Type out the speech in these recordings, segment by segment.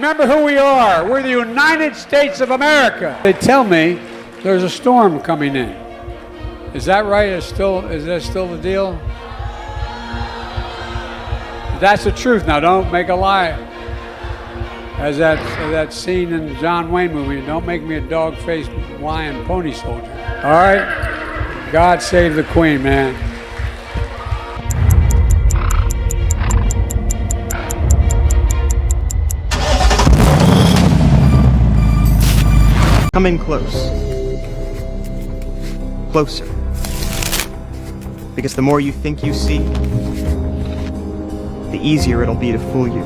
Remember who we are. We're the United States of America. They tell me there's a storm coming in. Is that right? Is that still the deal? That's the truth. Now, don't make a lie. As that scene in the John Wayne movie, don't make me a dog-faced lion pony soldier. All right? God save the Queen, man. Come in close. Closer. Because the more you think you see, the easier it'll be to fool you.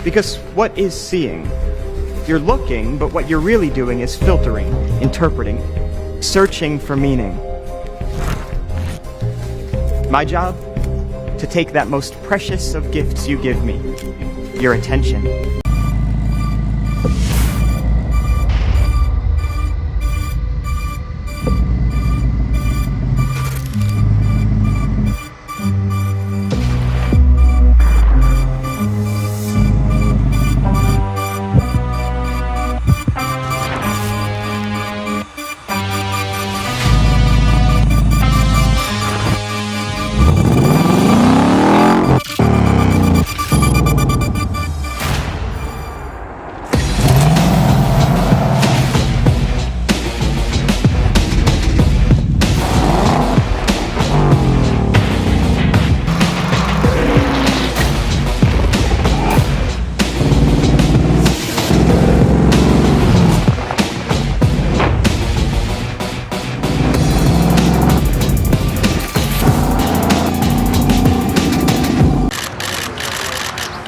Because what is seeing? You're looking, but what you're really doing is filtering, interpreting, searching for meaning. My job? To take that most precious of gifts you give me, your attention.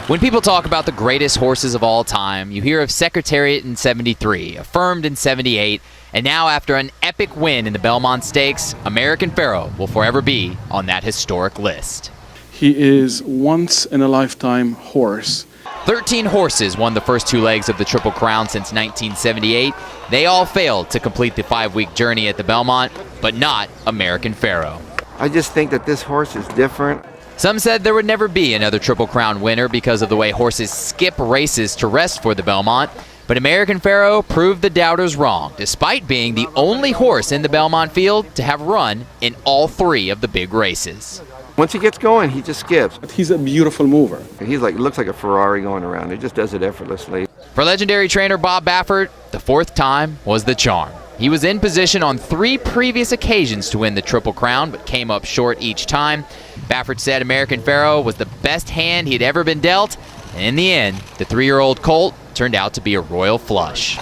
When people talk about the greatest horses of all time, you hear of Secretariat in 73, Affirmed in 78, and now after an epic win in the Belmont Stakes, American Pharoah will forever be on that historic list. He is once-in-a-lifetime horse. 13 horses won the first two legs of the Triple Crown since 1978. They all failed to complete the 5-week journey at the Belmont, but not American Pharoah. I just think that this horse is different. Some said there would never be another Triple Crown winner because of the way horses skip races to rest for the Belmont, but American Pharoah proved the doubters wrong, despite being the only horse in the Belmont field to have run in all 3 of the big races. Once he gets going, he just skips. He's a beautiful mover. He's looks like a Ferrari going around. He just does it effortlessly. For legendary trainer Bob Baffert, the 4th time was the charm. He was in position on 3 previous occasions to win the Triple Crown, but came up short each time. Baffert said American Pharoah was the best hand he'd ever been dealt, and in the end, the 3-year-old colt turned out to be a royal flush.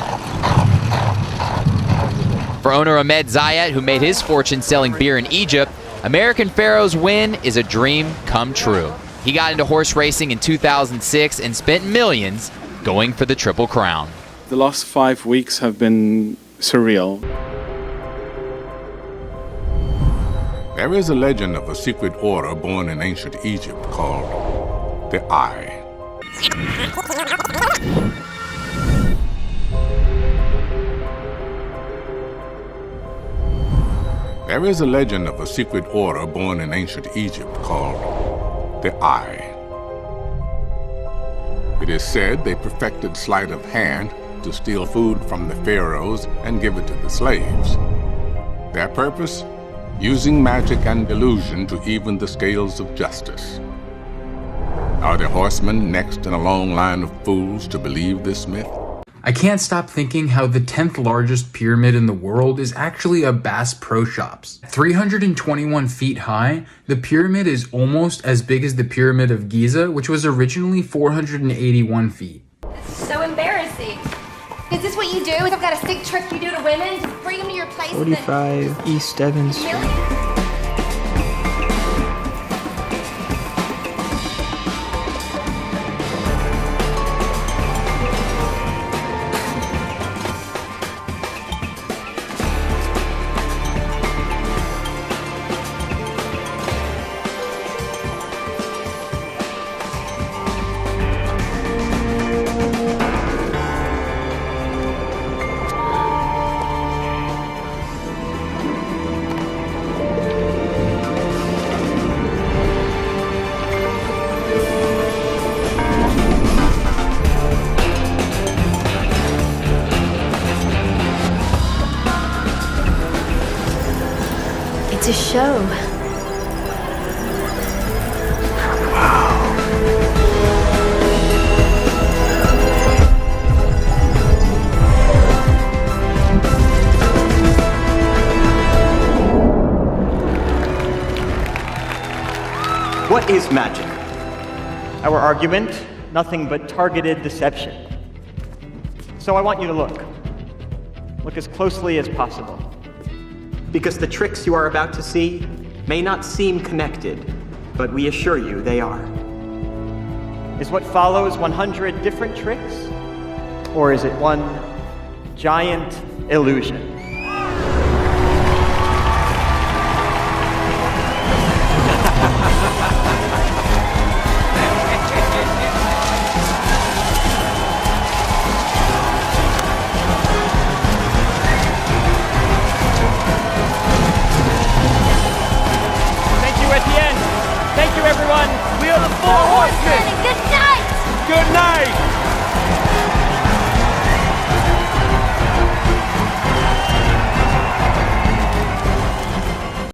For owner Ahmed Zayat, who made his fortune selling beer in Egypt, American Pharoah's win is a dream come true. He got into horse racing in 2006 and spent millions going for the Triple Crown. The last 5 weeks have been surreal. There is a legend of a secret order born in ancient Egypt called the Eye. There is a legend of a secret order born in ancient Egypt called the Eye. It is said they perfected sleight of hand to steal food from the pharaohs and give it to the slaves. Their purpose? Using magic and illusion to even the scales of justice. Are the horsemen next in a long line of fools to believe this myth? I can't stop thinking how the 10th largest pyramid in the world is actually a Bass Pro Shops. 321 feet high, the pyramid is almost as big as the Pyramid of Giza, which was originally 481 feet. So embarrassing. Is this what you do? Is I've got a sick trick you do to women? Just bring them to your place. 45 East Evans Street. Really? to show. What is magic? Our argument, nothing but targeted deception. So I want you to look. Look as closely as possible. Because the tricks you are about to see may not seem connected, but we assure you they are. Is what follows 100 different tricks? Or is it one giant illusion? Thank you, everyone. We are the Four Horsemen. Good night. Good night.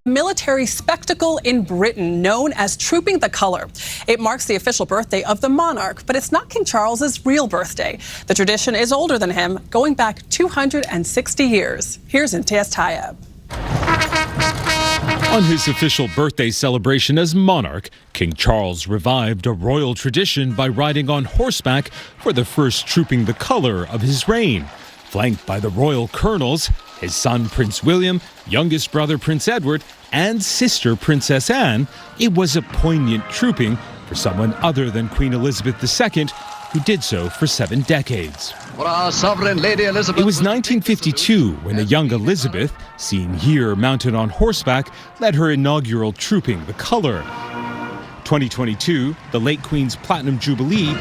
Military spectacle in Britain known as Trooping the Colour. It marks the official birthday of the monarch, but it's not King Charles's real birthday. The tradition is older than him, going back 260 years. Here's Imtiaz Tayeb. On his official birthday celebration as monarch, King Charles revived a royal tradition by riding on horseback for the first Trooping the Colour of his reign. Flanked by the royal colonels, his son Prince William, youngest brother Prince Edward, and sister Princess Anne, it was a poignant trooping for someone other than Queen Elizabeth II, who did so for 7 decades. For our sovereign Lady Elizabeth. It was 1952 when a young Elizabeth, seen here mounted on horseback, led her inaugural Trooping the Colour. 2022, the late Queen's Platinum Jubilee,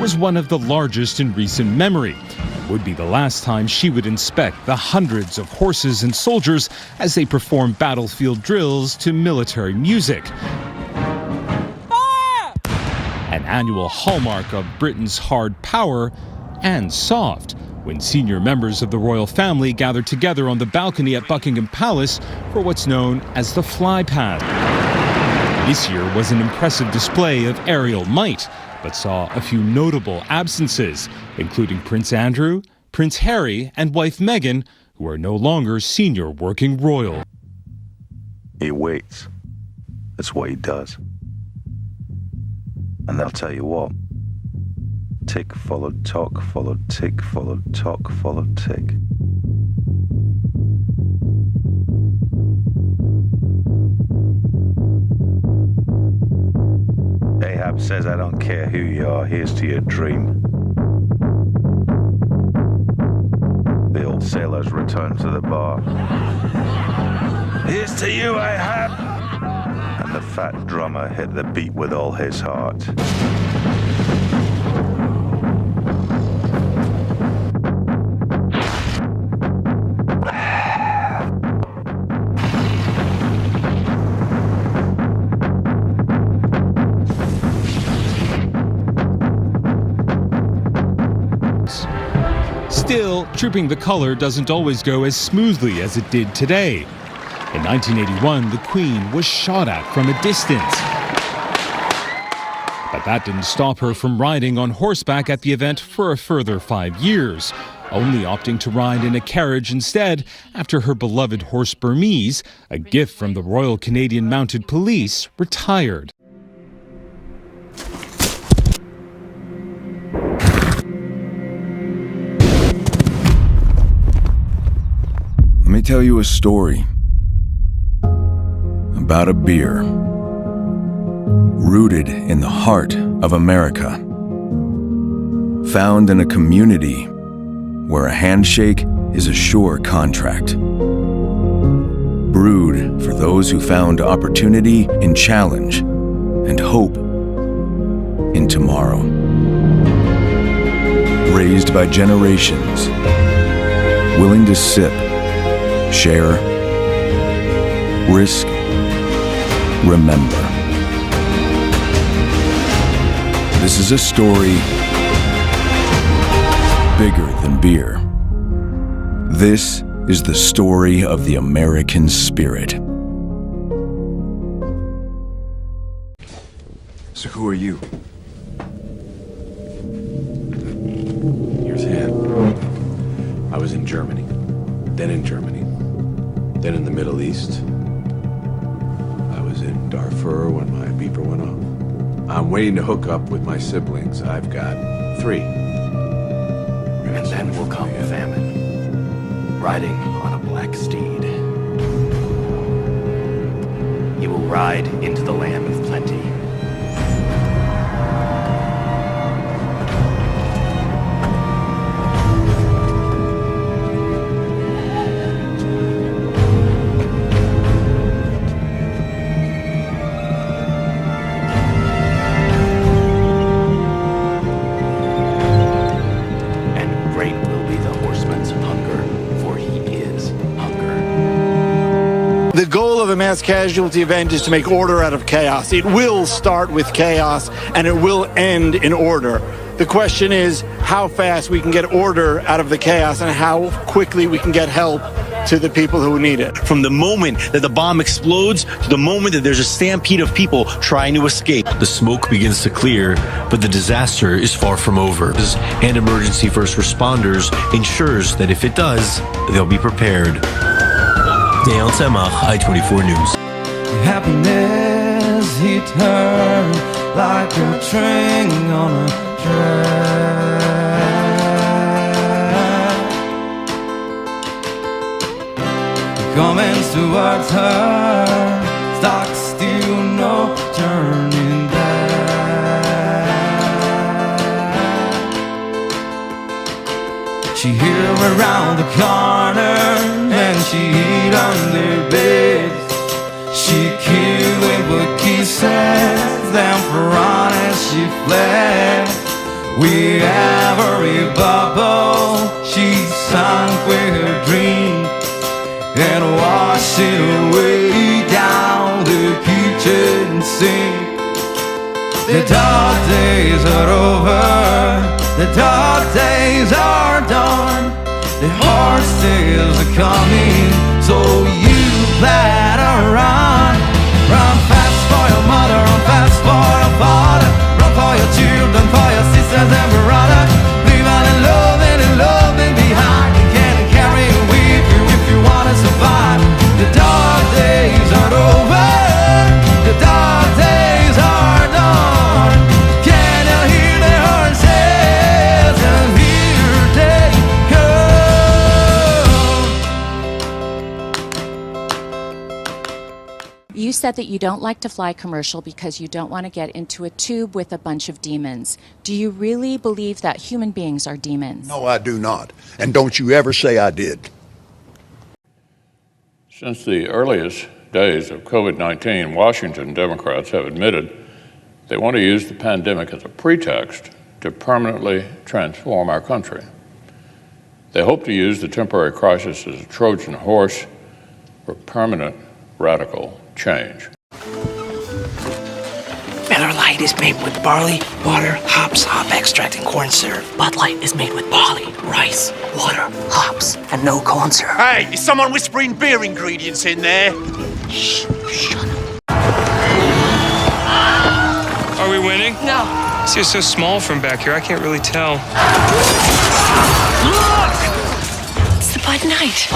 was one of the largest in recent memory. It would be the last time she would inspect the hundreds of horses and soldiers as they perform battlefield drills to military music. An annual hallmark of Britain's hard power and soft, when senior members of the royal family gathered together on the balcony at Buckingham Palace for what's known as the fly pad. This year was an impressive display of aerial might, but saw a few notable absences, including Prince Andrew, Prince Harry, and wife Meghan, who are no longer senior working royal. He waits. That's what he does. And I'll tell you what. Tick followed tock, followed tick, followed tock, followed tick. Ahab says, I don't care who you are, here's to your dream. The old sailors return to the bar. Here's to you, Ahab! And the fat drummer hit the beat with all his heart. Still, Trooping the Colour doesn't always go as smoothly as it did today. In 1981, the Queen was shot at from a distance. But that didn't stop her from riding on horseback at the event for a further 5 years, only opting to ride in a carriage instead after her beloved horse Burmese, a gift from the Royal Canadian Mounted Police, retired. Let me tell you a story about a beer rooted in the heart of America, found in a community where a handshake is a sure contract, brewed for those who found opportunity in challenge and hope in tomorrow, raised by generations willing to sip, share, risk, remember. This is a story bigger than beer. This is the story of the American spirit. So who are you? Here's him. I was in Germany, then in Germany, then in the Middle East. I was in Darfur when my beeper went off. I'm waiting to hook up with my siblings. I've got 3. And then will come famine, riding on a black steed. He will ride into the land of plenty. The goal of a mass casualty event is to make order out of chaos. It will start with chaos, and it will end in order. The question is how fast we can get order out of the chaos and how quickly we can get help to the people who need it. From the moment that the bomb explodes to the moment that there's a stampede of people trying to escape. The smoke begins to clear, but the disaster is far from over. And emergency first responders ensures that if it does, they'll be prepared. Dale Semach, I-24 News. Happiness, he turned like a train on a track. Coming towards her, stock still, no turning back. She hear around the corner and she hid under beds. She killed with kisses, then for honest she fled. With every bubble she sunk with her dream and washed it away down the kitchen sink. The dark days are over, the dark days are done. The horse days are coming, so you better run. Run fast for your mother, run fast for your father. Run for your children, for your sisters and brother. Leave out and loving behind. You can't carry it with you if you wanna survive. The dark days are over, the dark days are done. Can you hear the horses and here they come? You said that you don't like to fly commercial because you don't want to get into a tube with a bunch of demons. Do you really believe that human beings are demons? No, I do not. And don't you ever say I did. Since the earliest days of COVID-19, Washington Democrats have admitted they want to use the pandemic as a pretext to permanently transform our country. They hope to use the temporary crisis as a Trojan horse for permanent radical change. Miller Lite is made with barley, water, hops, hop extract, and corn syrup. Bud Light is made with barley, rice, water, hops, and no corn syrup. Hey, is someone whispering beer ingredients in there? Shh, shut up. Are we winning? No. See, you're so small from back here, I can't really tell. Look! It's the Bud Night.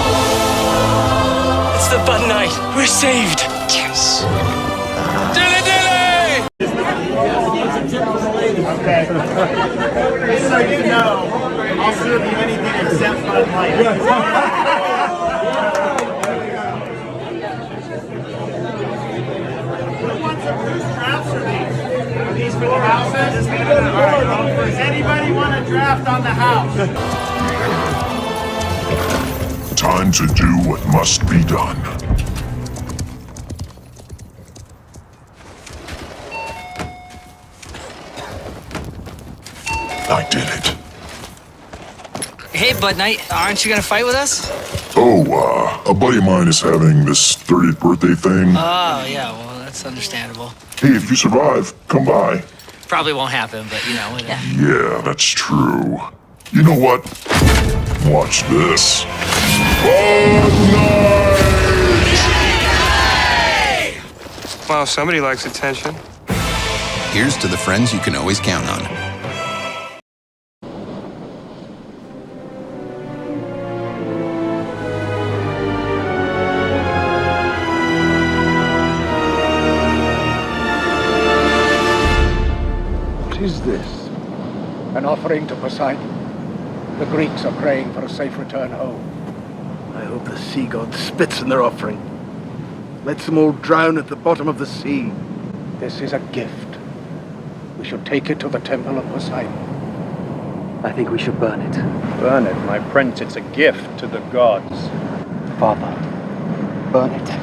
It's the Bud Night. We're saved. Yes. Dilly dilly! Okay. Just so you know, I'll serve you anything except Bud Light. Who wants some loose drafts or these? Are these for the houses? All right. Does anybody want a draft on the house? Time to do what must be done. I did it. Hey, Bud Knight, aren't you gonna fight with us? Oh, a buddy of mine is having this 30th birthday thing. Oh, yeah, well, that's understandable. Hey, if you survive, come by. Probably won't happen, but you know, whatever. Yeah, that's true. You know what? Watch this. Bud Night! Wow, somebody likes attention. here's to the friends you can always count on. What is this? An offering to Poseidon. The Greeks are praying for a safe return home. I hope the sea god spits in their offering. Lets them all drown at the bottom of the sea. This is a gift. We should take it to the temple of Poseidon. I think we should burn it. Burn it, my prince. It's a gift to the gods. Father, burn it.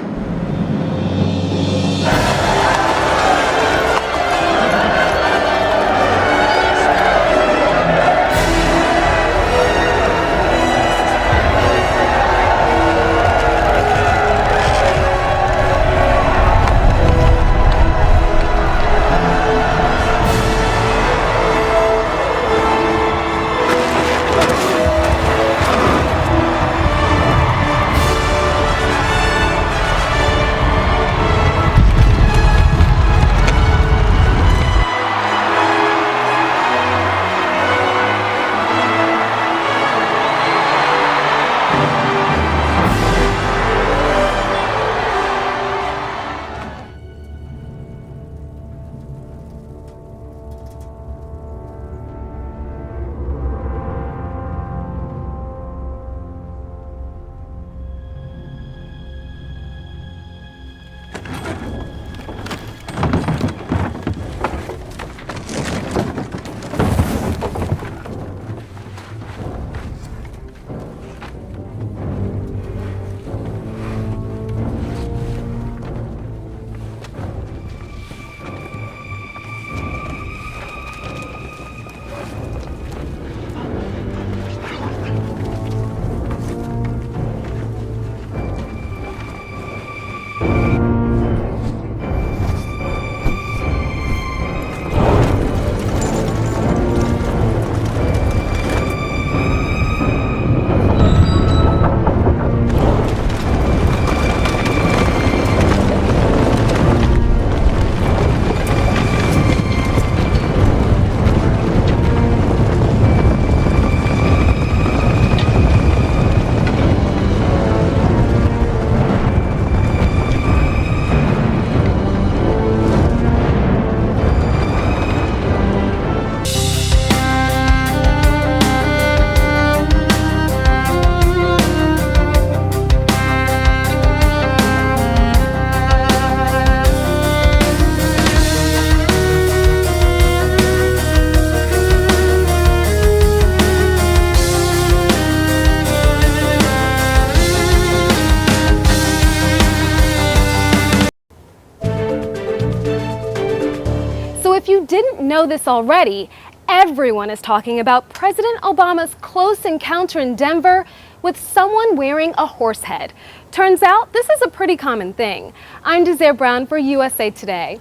If you didn't know this already, everyone is talking about President Obama's close encounter in Denver with someone wearing a horse head. Turns out this is a pretty common thing. I'm Desiree Brown for USA Today.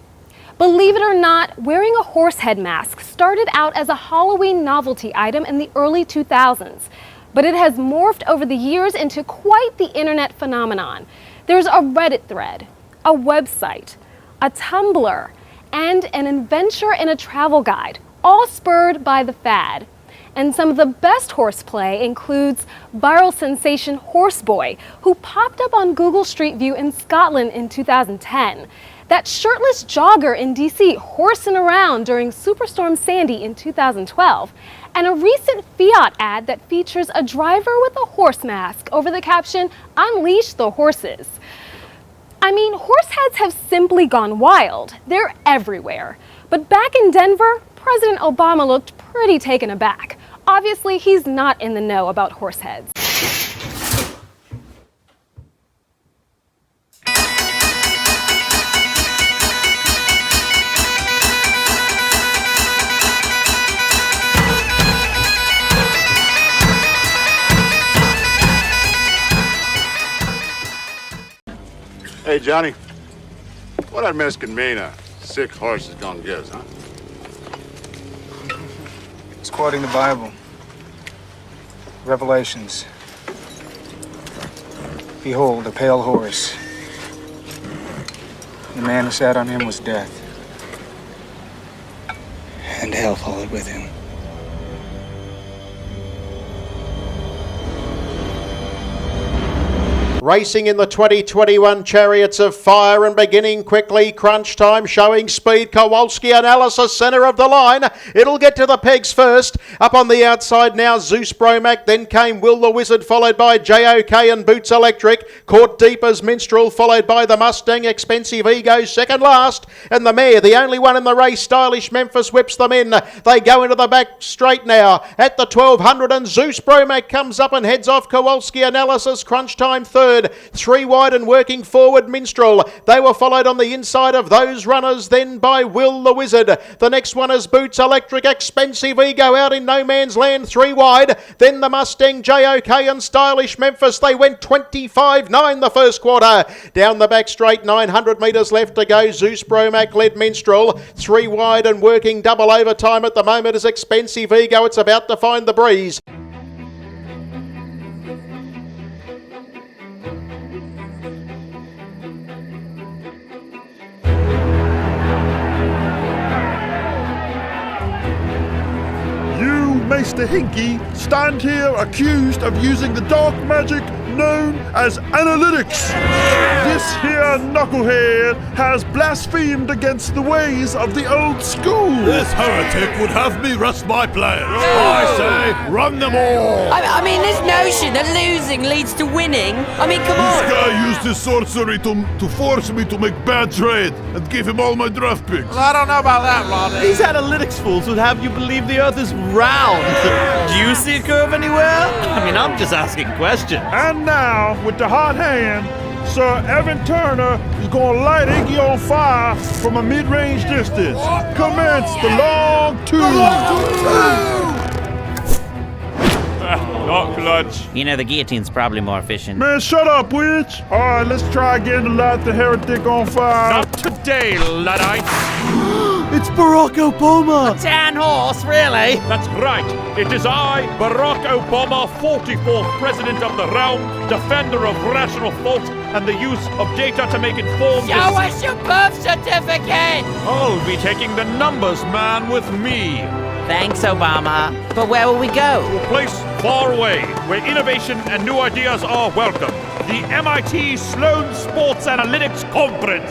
Believe it or not, wearing a horse head mask started out as a Halloween novelty item in the early 2000s, but it has morphed over the years into quite the internet phenomenon. There's a Reddit thread, a website, a Tumblr, and an adventure in a travel guide, all spurred by the fad. And some of the best horseplay includes viral sensation Horseboy, who popped up on Google Street View in Scotland in 2010. That shirtless jogger in DC horsing around during Superstorm Sandy in 2012. And a recent Fiat ad that features a driver with a horse mask over the caption, "Unleash the horses." I mean, horse heads have simply gone wild. They're everywhere. But back in Denver, President Obama looked pretty taken aback. Obviously, he's not in the know about horse heads. Hey, Johnny, what that Mexican mean a sick horse is gonna give us, huh? It's quoting the Bible. Revelations. Behold, a pale horse. The man who sat on him was death. hell followed with him. Racing in the 2021 Chariots of Fire and beginning quickly, crunch time showing speed. Kowalski Analysis, centre of the line. It'll get to the pegs first. Up on the outside now, Zeus Bromac. Then came Will the Wizard, followed by JOK and Boots Electric. Caught deep as Minstrel, followed by the Mustang. Expensive Ego, second last. And the mare, the only one in the race, Stylish Memphis, whips them in. They go into the back straight now. At the 1200, and Zeus Bromac comes up and heads off Kowalski Analysis. Crunch time third. 3 wide and working forward, Minstrel. They were followed on the inside of those runners then by Will the Wizard. The next one is Boots Electric. Expensive Ego out in no man's land, 3 wide. Then the Mustang, JOK and Stylish Memphis. They went 25.9 the first quarter. Down the back straight, 900 metres left to go. Zeus Bromac led Minstrel. 3 wide and working double overtime at the moment is Expensive Ego. It's about to find the breeze. Mr. Hinky stand here accused of using the dark magic known as analytics. This here knucklehead has blasphemed against the ways of the old school. This heretic would have me rest my players. I say, run them all. I mean, this notion that losing leads to winning. I mean, come on. This guy used his sorcery to force me to make bad trade and give him all my draft picks. Well, I don't know about that, Rodney. These analytics fools would have you believe the Earth is round. Do you see a curve anywhere? I mean, I'm just asking questions. And now, with the hot hand, Sir Evan Turner is going to light Iggy on fire from a mid-range distance. Commence the long two. Not clutch. You know, the guillotine's probably more efficient. Man, shut up, witch. All right, let's try again to light the heretic on fire. Not today, Luddite. It's Barack Obama. A tan horse, really? That's right. It is I, Barack Obama, 44th President of the realm, defender of rational thought and the use of data to make informed Show us your birth certificate! I'll be taking the numbers man with me. Thanks, Obama. But where will we go? To a place far away, where innovation and new ideas are welcome. The MIT Sloan Sports Analytics Conference.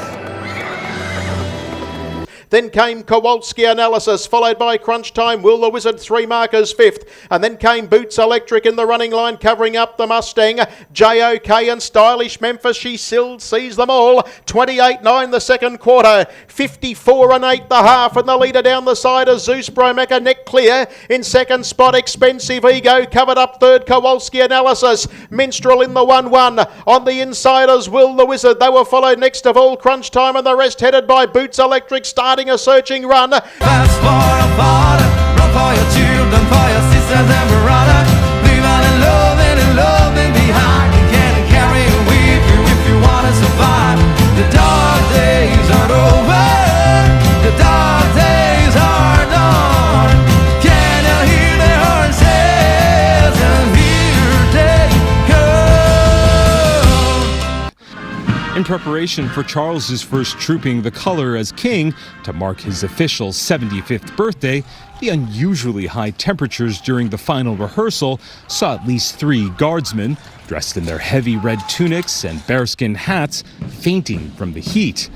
Then came Kowalski Analysis, followed by Crunch Time, Will the Wizard, 3 markers 5th. And then came Boots Electric in the running line, covering up the Mustang. JOK and Stylish Memphis, she still sees them all. 28.9 the second quarter, 54.8 the half. And the leader down the side is Zeus Bromac, a neck clear. In second spot, Expensive Ego, covered up third, Kowalski Analysis. Minstrel in the 1-1. On the inside is Will the Wizard. They were followed next of all, Crunch Time, and the rest headed by Boots Electric, starting a searching run. Fast for a father, run for your children, for your sisters and brother. Leave out and loving behind. You can carry it with you if you want to survive. The dark days are over. The dark days are done. Can you hear the horses? And here they come. In preparation for Charles's first trooping the color as king to mark his official 75th birthday, the unusually high temperatures during the final rehearsal saw at least 3 guardsmen, dressed in their heavy red tunics and bearskin hats, fainting from the heat.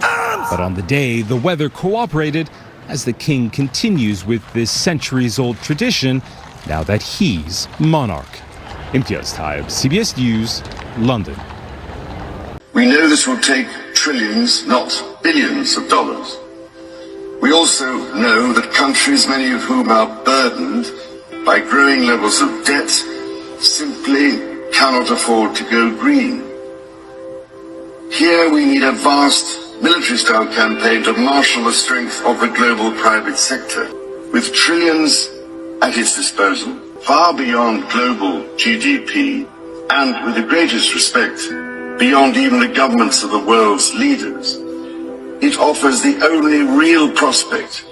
But on the day, the weather cooperated as the king continues with this centuries-old tradition now that he's monarch. Imtiaz Taib, CBS News, London. We know this will take trillions, not billions of dollars. We also know that countries, many of whom are burdened by growing levels of debt, simply cannot afford to go green. Here we need a vast military-style campaign to marshal the strength of the global private sector, with trillions at its disposal, far beyond global GDP, and with the greatest respect, beyond even the governments of the world's leaders. It offers the only real prospect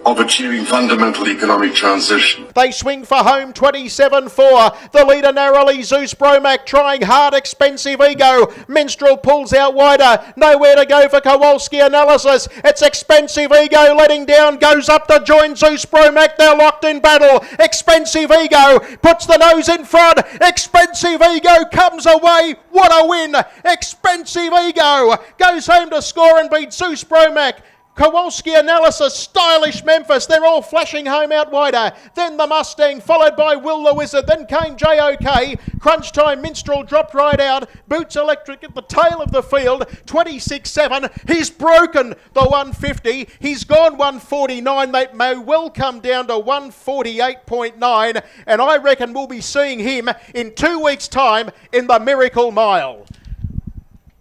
of achieving fundamental economic transition. They swing for home 27-4. The leader narrowly, Zeus Bromack trying hard, expensive ego. Minstrel pulls out wider. Nowhere to go for Kowalski Analysis. It's expensive ego letting down, goes up to join Zeus Bromack. They're locked in battle. Expensive ego puts the nose in front. Expensive ego comes away. What a win. Expensive ego goes home to score and beat Zeus Bromack. Kowalski Analysis, Stylish Memphis, they're all flashing home out wider. Then the Mustang, followed by Will the Wizard. Then came JOK. Crunch Time Minstrel dropped right out. Boots Electric at the tail of the field. 26-7. He's broken the 150. He's gone 149. They may well come down to 148.9. And I reckon we'll be seeing him in 2 weeks' time in the Miracle Mile.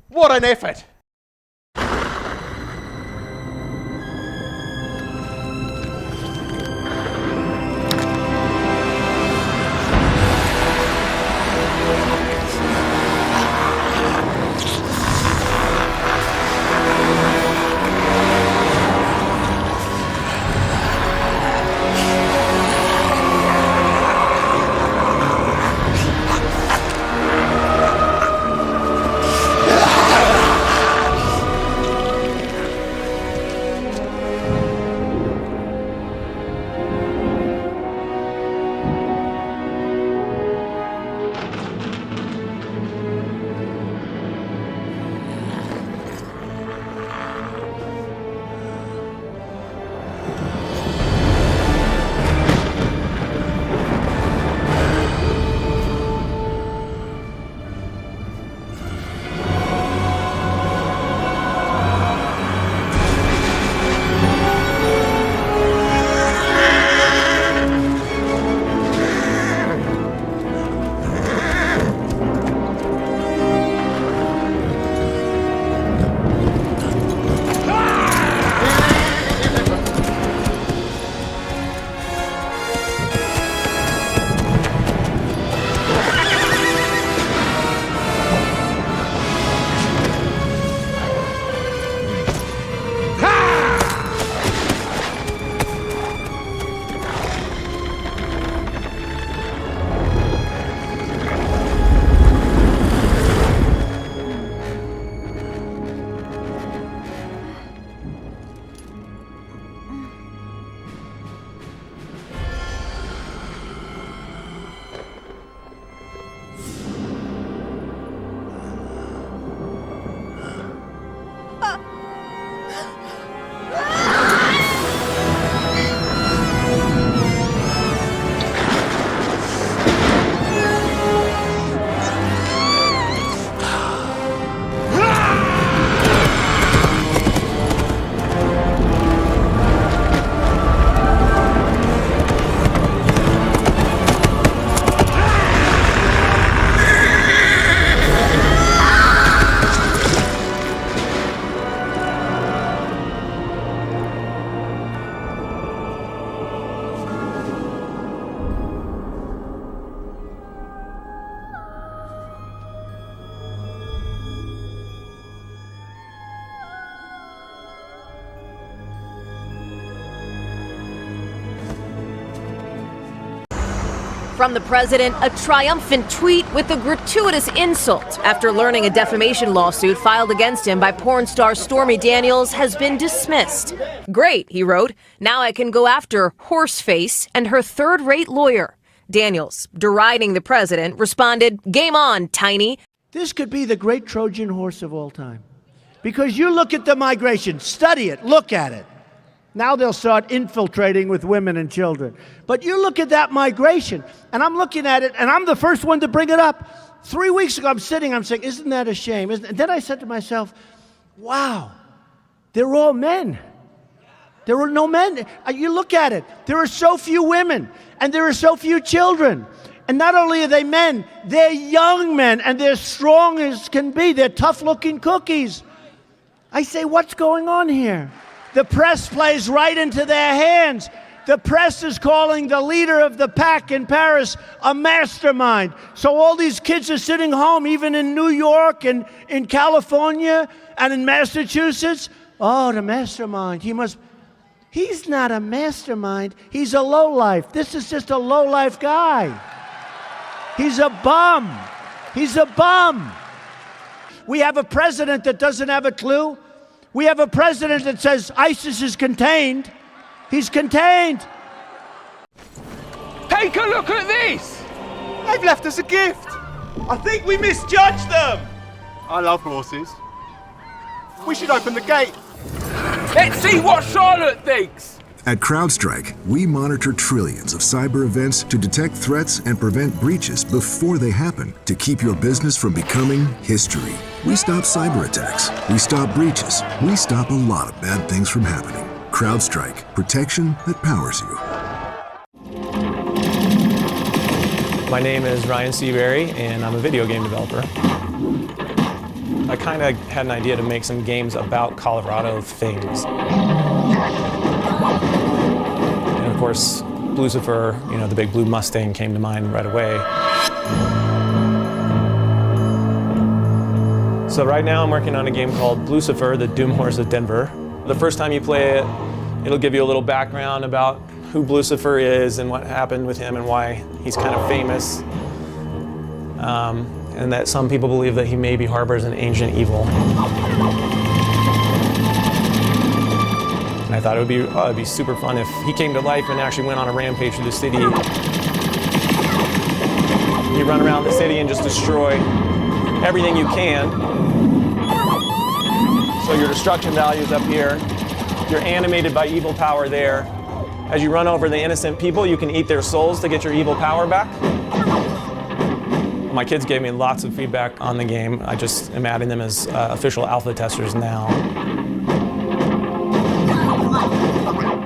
What an effort. From the president, a triumphant tweet with a gratuitous insult after learning a defamation lawsuit filed against him by porn star Stormy Daniels has been dismissed. Great, he wrote. Now I can go after Horseface and her third-rate lawyer. Daniels, deriding the president, responded, "Game on, Tiny." This could be the great Trojan horse of all time. Because you look at the migration, study it, look at it. Now they'll start infiltrating with women and children. But you look at that migration, and I'm looking at it, and I'm the first one to bring it up. 3 weeks ago, I'm saying, isn't that a shame? And then I said to myself, wow, they're all men. There are no men. You look at it, there are so few women, and there are so few children. And not only are they men, they're young men, and they're strong as can be. They're tough-looking cookies. I say, what's going on here? The press plays right into their hands. The press is calling the leader of the pack in Paris a mastermind. So all these kids are sitting home, even in New York and in California and in Massachusetts. Oh, the mastermind. He must... He's not a mastermind. He's a lowlife. This is just a lowlife guy. He's a bum. He's a bum. We have a president that doesn't have a clue. We have a president that says ISIS is contained. He's contained. Take a look at this! They've left us a gift. I think we misjudged them. I love horses. We should open the gate. Let's see what Charlotte thinks! At CrowdStrike, we monitor trillions of cyber events to detect threats and prevent breaches before they happen, to keep your business from becoming history. We stop cyber attacks. We stop breaches. We stop a lot of bad things from happening. CrowdStrike, protection that powers you. My name is Ryan Seabury, and I'm a video game developer. I kind of had an idea to make some games about Colorado things. And of course, Lucifer, the big blue Mustang came to mind right away. So right now I'm working on a game called Lucifer, the Doom Horse of Denver. The first time you play it, it'll give you a little background about who Lucifer is and what happened with him and why he's kind of famous. And that some people believe that he maybe harbors an ancient evil. And I thought it'd be super fun if he came to life and actually went on a rampage through the city. You run around the city and just destroy everything you can. So your destruction value is up here. You're animated by evil power there. As you run over the innocent people, you can eat their souls to get your evil power back. My kids gave me lots of feedback on the game. I just am adding them as official alpha testers now.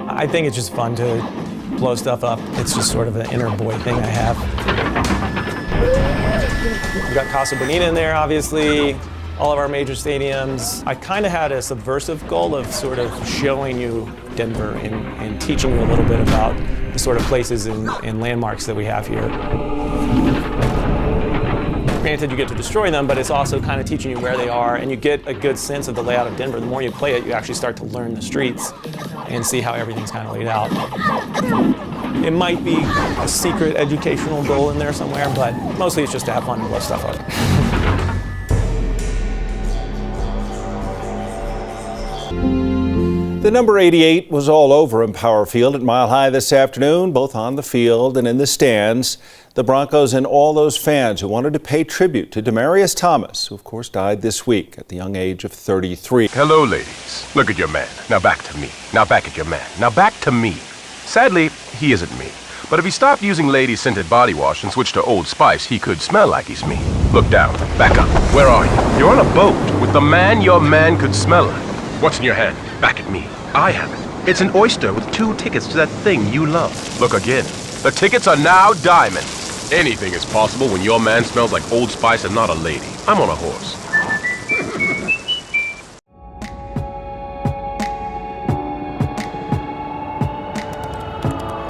I think it's just fun to blow stuff up. It's just sort of an inner boy thing I have. We've got Casa Bonita in there, obviously. All of our major stadiums. I kind of had a subversive goal of sort of showing you Denver and teaching you a little bit about the sort of places and landmarks that we have here. Granted, you get to destroy them, but it's also kind of teaching you where they are, and you get a good sense of the layout of Denver. The more you play it, you actually start to learn the streets and see how everything's kind of laid out. It might be a secret educational goal in there somewhere, but mostly it's just to have fun and blow stuff up. The number 88 was all over Empower Field at Mile High this afternoon, both on the field and in the stands. The Broncos and all those fans who wanted to pay tribute to Demaryius Thomas, who of course died this week at the young age of 33. Hello, ladies. Look at your man. Now back to me. Now back at your man. Now back to me. Sadly, he isn't me. But if he stopped using lady-scented body wash and switched to Old Spice, he could smell like he's me. Look down. Back up. Where are you? You're on a boat with the man your man could smell like. What's in your hand? Back at me. I have it. It's an oyster with 2 tickets to that thing you love. Look again. The tickets are now diamond. Anything is possible when your man smells like Old Spice and not a lady. I'm on a horse.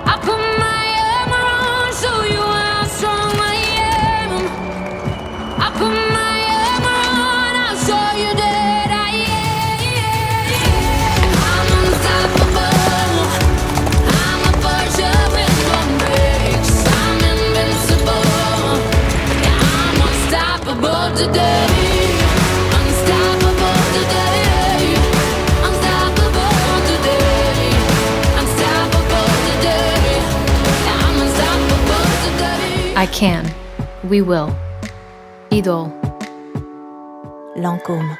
I put my armor on, show you how strong I am. I put my armor on, I'll show you that I am. I'm unstoppable. I'm a Porsche with no brakes. I'm invincible. Yeah, I'm unstoppable today. Unstoppable today. Unstoppable today. Unstoppable today. Yeah, I'm unstoppable today. I can. We will. Idol. Lancôme.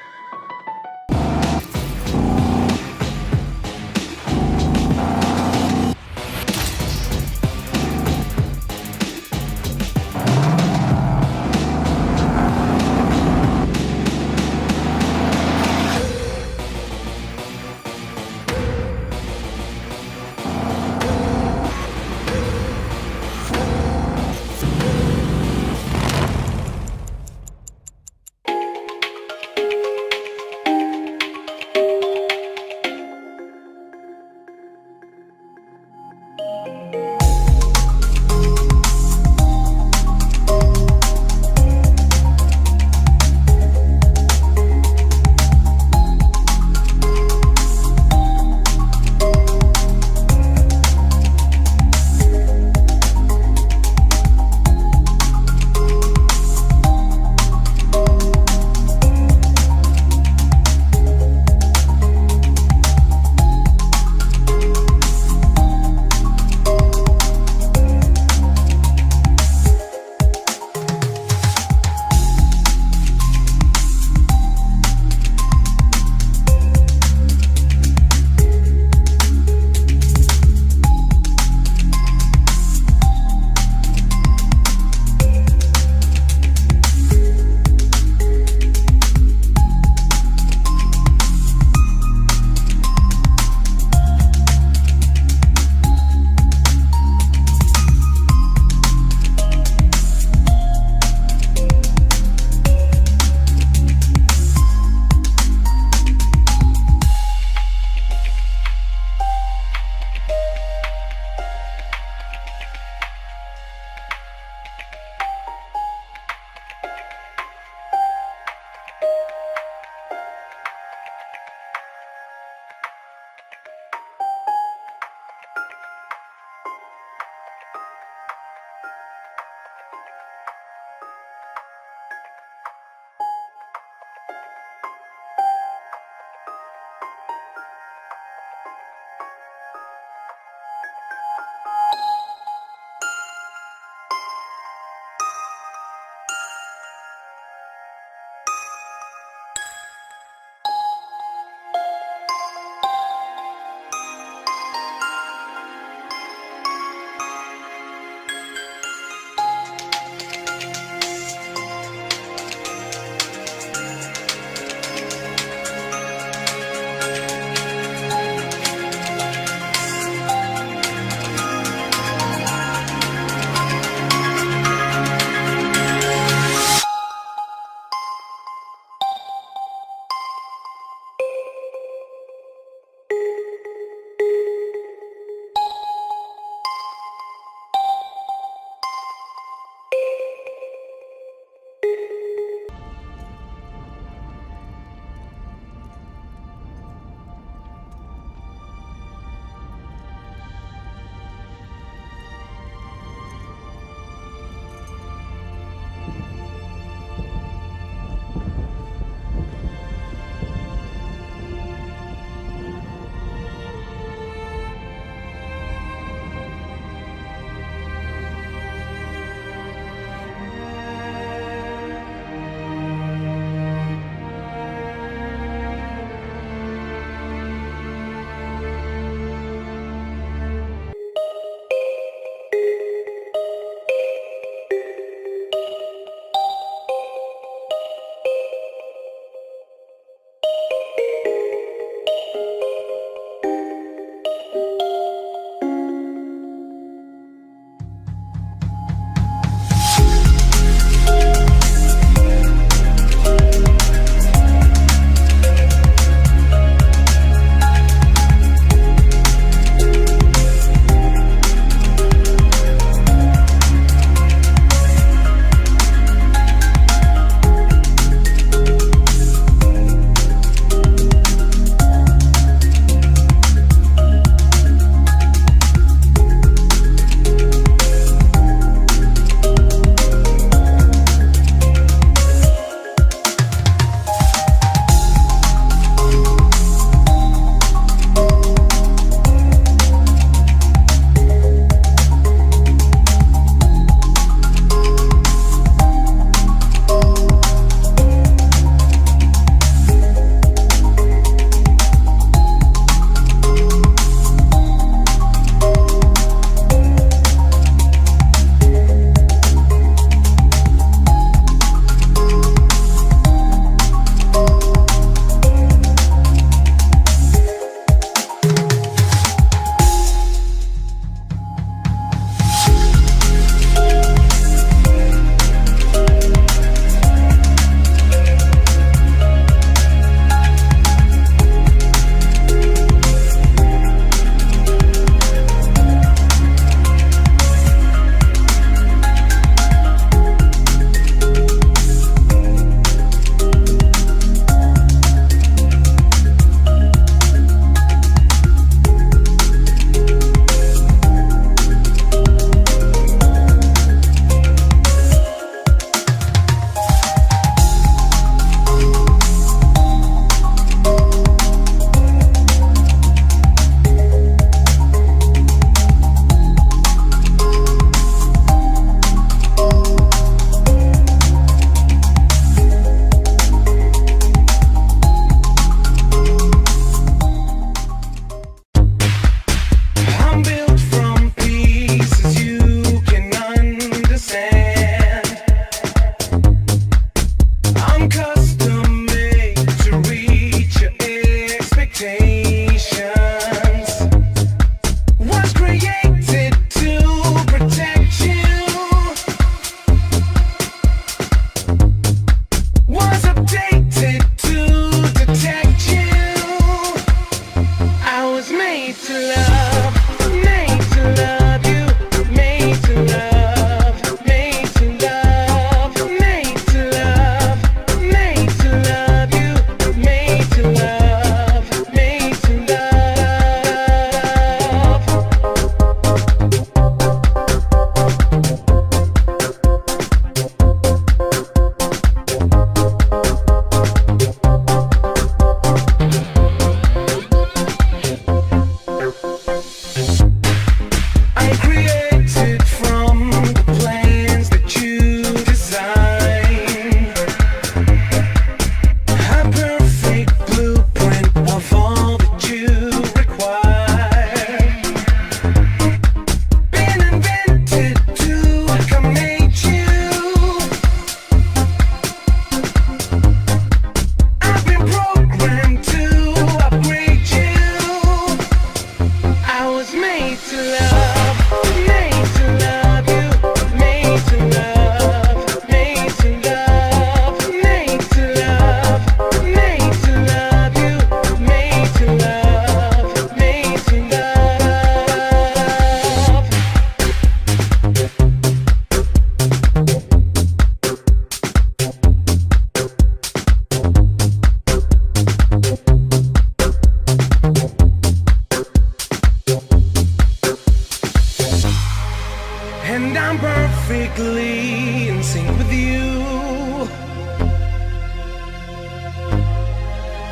perfectly in sync with you.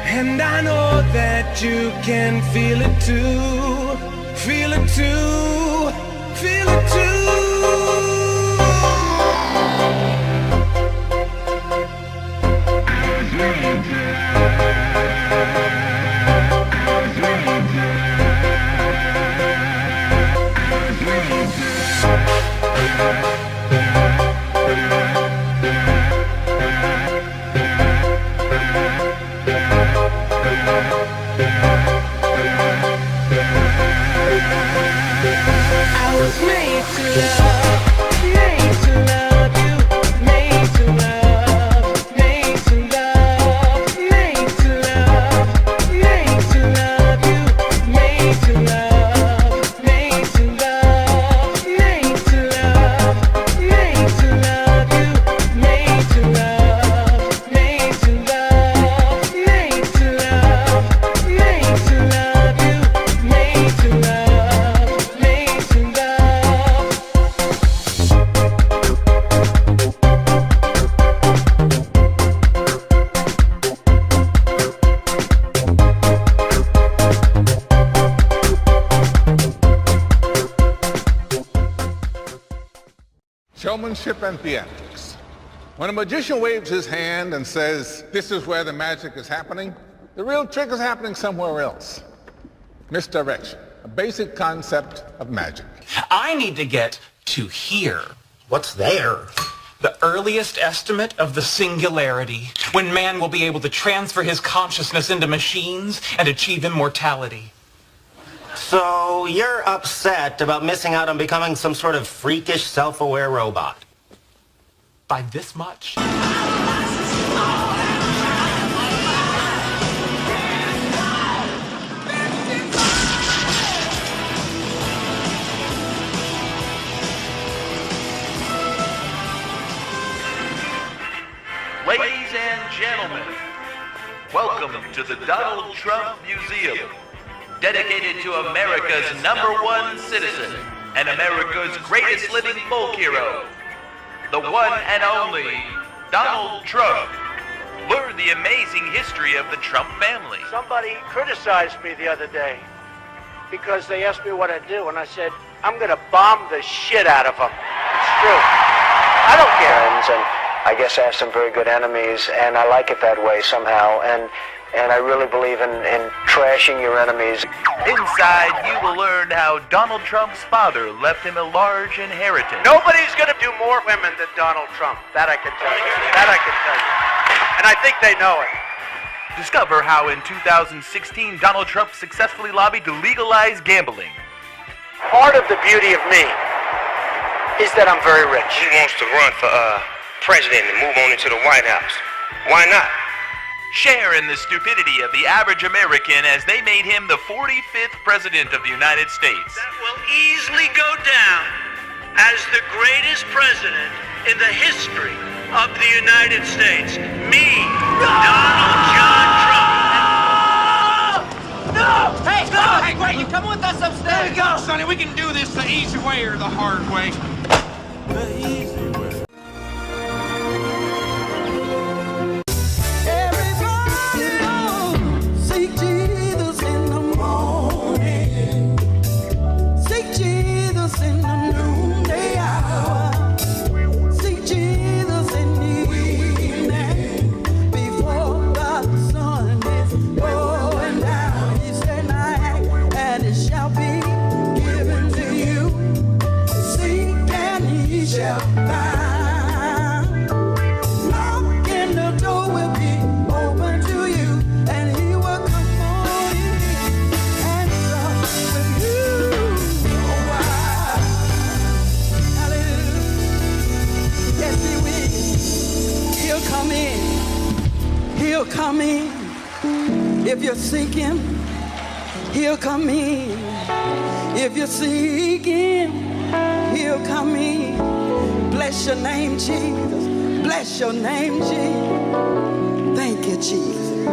And I know that you can feel it too. Feel it too. Feel it too. I was made to love, made to love you, made to love, made to love, made to love, made to love you, made to love, made to love, made to love, made to love you, made to love, made to love, made to love, made to love you, made to love. Showmanship and theatrics. When a magician waves his hand and says, this is where the magic is happening, the real trick is happening somewhere else. Misdirection, a basic concept of magic. I need to get to here. What's there? The earliest estimate of the singularity, when man will be able to transfer his consciousness into machines and achieve immortality. So you're upset about missing out on becoming some sort of freakish, self-aware robot? By this much? Ladies and gentlemen, welcome to the Donald Trump Museum, dedicated to America's #1 citizen and America's greatest living folk hero, the one and only Donald Trump. Learn the amazing history of the Trump family. Somebody criticized me the other day because they asked me what I do, and I said, I'm going to bomb the shit out of them. It's true. I don't care. And I guess I have some very good enemies, and I like it that way somehow. And I really believe in trashing your enemies. Inside, you will learn how Donald Trump's father left him a large inheritance. Nobody's going to do more women than Donald Trump. That I can tell you. That I can tell you. And I think they know it. Discover how in 2016 Donald Trump successfully lobbied to legalize gambling. Part of the beauty of me is that I'm very rich. He wants to run for president and move on into the White House. Why not? Share in the stupidity of the average American as they made him the 45th president of the United States. That will easily go down as the greatest president in the history of the United States. Me, Donald John Trump. No! Hey, no! Hey, wait, you come with us upstairs. There we go, Sonny. We can do this the easy way or the hard way. The easy way. Come in. If you're seeking, he'll come in. If you're seeking, he'll come in. Bless your name, Jesus. Bless your name, Jesus. Thank you, Jesus.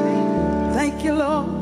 Thank you, Lord.